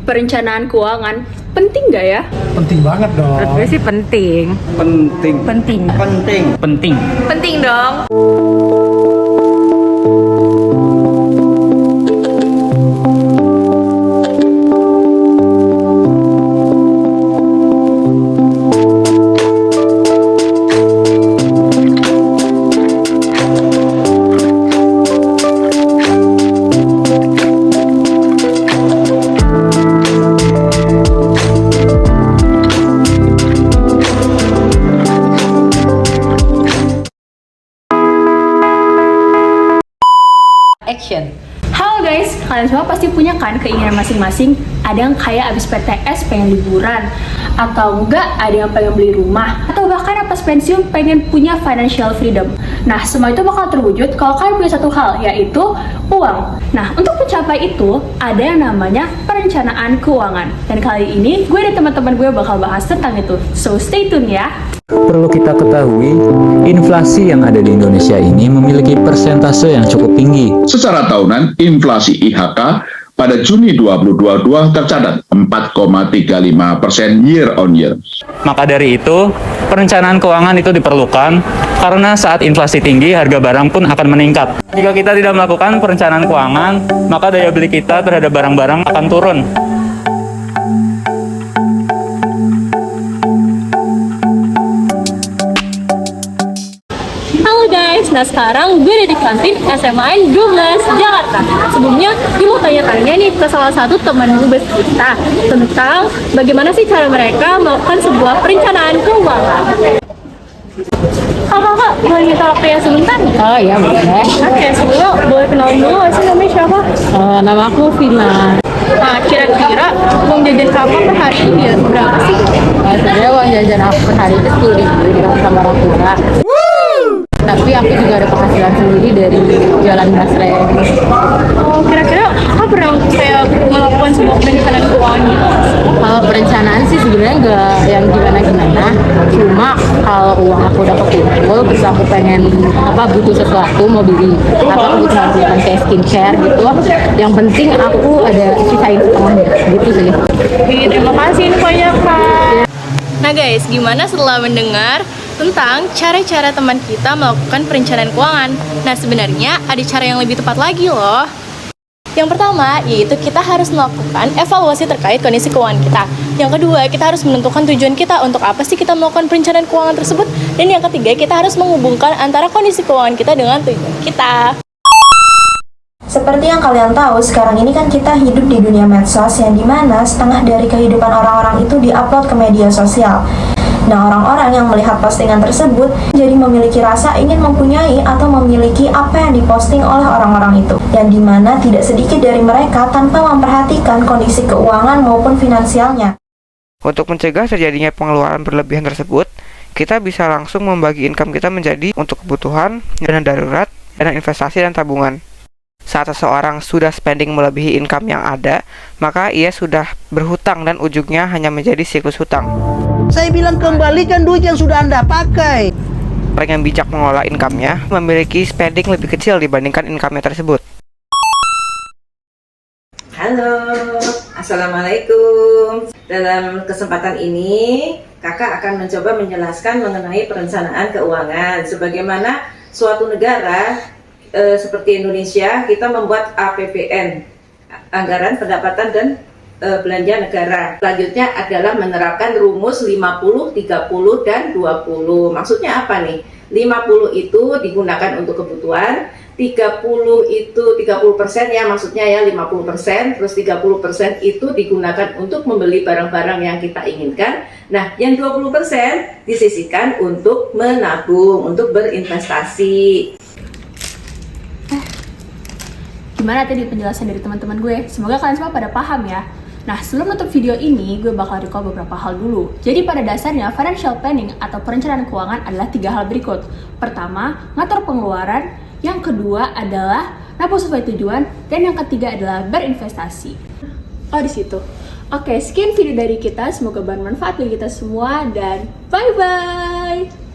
perencanaan keuangan penting nggak ya? Penting banget dong. Menurut gue sih penting. Penting dong. Action. Halo guys, kalian semua pasti punya kan keinginan masing-masing. Ada yang kayak abis PTS pengen liburan, atau enggak ada yang pengen beli rumah, atau bahkan pas pensiun pengen punya financial freedom. Nah, semua itu bakal terwujud kalau kalian punya satu hal, yaitu uang. Nah, untuk mencapai itu, ada yang namanya perencanaan keuangan. Dan kali ini, gue dan teman-teman gue bakal bahas tentang itu. So, stay tune ya! Perlu kita ketahui, inflasi yang ada di Indonesia ini memiliki persentase yang cukup tinggi. Secara tahunan, inflasi IHK pada Juni 2022 tercatat 4,35% year on year. Maka dari itu, perencanaan keuangan itu diperlukan karena saat inflasi tinggi, harga barang pun akan meningkat. Jika kita tidak melakukan perencanaan keuangan, maka daya beli kita terhadap barang-barang akan turun. Nah sekarang gue ada di kantin SMAN 12 Jakarta. Sebelumnya gue mau tanya-tanya nih ke salah satu teman ubes kita tentang bagaimana sih cara mereka melakukan sebuah perencanaan keuangan. Kak, boleh minta waktu yang sebentar? Oh iya boleh. Oke, sebelum boleh kenalin dulu gak sih namanya siapa? Nama aku Vina. Nah, kira-kira uang jajan kakak per hari ini berapa sih? Sebenarnya uang jajan aku per hari itu 10.000 dikasih sama orang tua. Tapi aku juga ada penghasilan sendiri dari jualan basreng. Oh, kira-kira kakak pernah kayak melakukan sebuah perencanaan keuangan gitu? Kalau perencanaan sih sebenarnya nggak yang gimana-gimana. Cuma kalau uang aku udah kekumpul, terus aku pengen butuh sesuatu mau beli atau kebutuhan kayak skincare gitu. Yang penting aku ada sisain setengahnya gitu sih. Terima kasih infonya Kak. Nah guys, gimana setelah mendengar tentang cara-cara teman kita melakukan perencanaan keuangan? Nah sebenarnya ada cara yang lebih tepat lagi loh. Yang pertama, yaitu kita harus melakukan evaluasi terkait kondisi keuangan kita. Yang kedua, kita harus menentukan tujuan kita untuk apa sih kita melakukan perencanaan keuangan tersebut. Dan yang ketiga, kita harus menghubungkan antara kondisi keuangan kita dengan tujuan kita. Seperti yang kalian tahu, sekarang ini kan kita hidup di dunia medsos yang dimana setengah dari kehidupan orang-orang itu diupload ke media sosial. Nah, orang-orang yang melihat postingan tersebut jadi memiliki rasa ingin mempunyai atau memiliki apa yang diposting oleh orang-orang itu. Yang dimana tidak sedikit dari mereka tanpa memperhatikan kondisi keuangan maupun finansialnya. Untuk mencegah terjadinya pengeluaran berlebihan tersebut, kita bisa langsung membagi income kita menjadi untuk kebutuhan, dana darurat, dana investasi, dan tabungan. Saat seseorang sudah spending melebihi income yang ada, maka ia sudah berhutang dan ujungnya hanya menjadi siklus hutang. Saya bilang kembalikan duit yang sudah Anda pakai. Orang yang bijak mengelola income-nya memiliki spending lebih kecil dibandingkan income-nya tersebut. Halo, Assalamualaikum. Dalam kesempatan ini, kakak akan mencoba menjelaskan mengenai perencanaan keuangan. Sebagaimana suatu negara seperti Indonesia, kita membuat APBN, Anggaran Pendapatan dan Belanja Negara. Selanjutnya adalah menerapkan rumus 50, 30, dan 20. Maksudnya apa nih? 50 itu digunakan untuk kebutuhan, 30 itu 30% ya, maksudnya ya 50%, terus 30% itu digunakan untuk membeli barang-barang yang kita inginkan. Nah, yang 20% disisihkan untuk menabung, untuk berinvestasi. Gimana tadi penjelasan dari teman-teman gue? Semoga kalian semua pada paham ya. Nah, sebelum nutup video ini, gue bakal recall beberapa hal dulu. Jadi pada dasarnya, financial planning atau perencanaan keuangan adalah 3 hal berikut. Pertama, ngatur pengeluaran. Yang kedua adalah nabung sesuai tujuan. Dan yang ketiga adalah berinvestasi. Oh, di situ. Oke, sekian video dari kita. Semoga bermanfaat bagi kita semua dan bye-bye!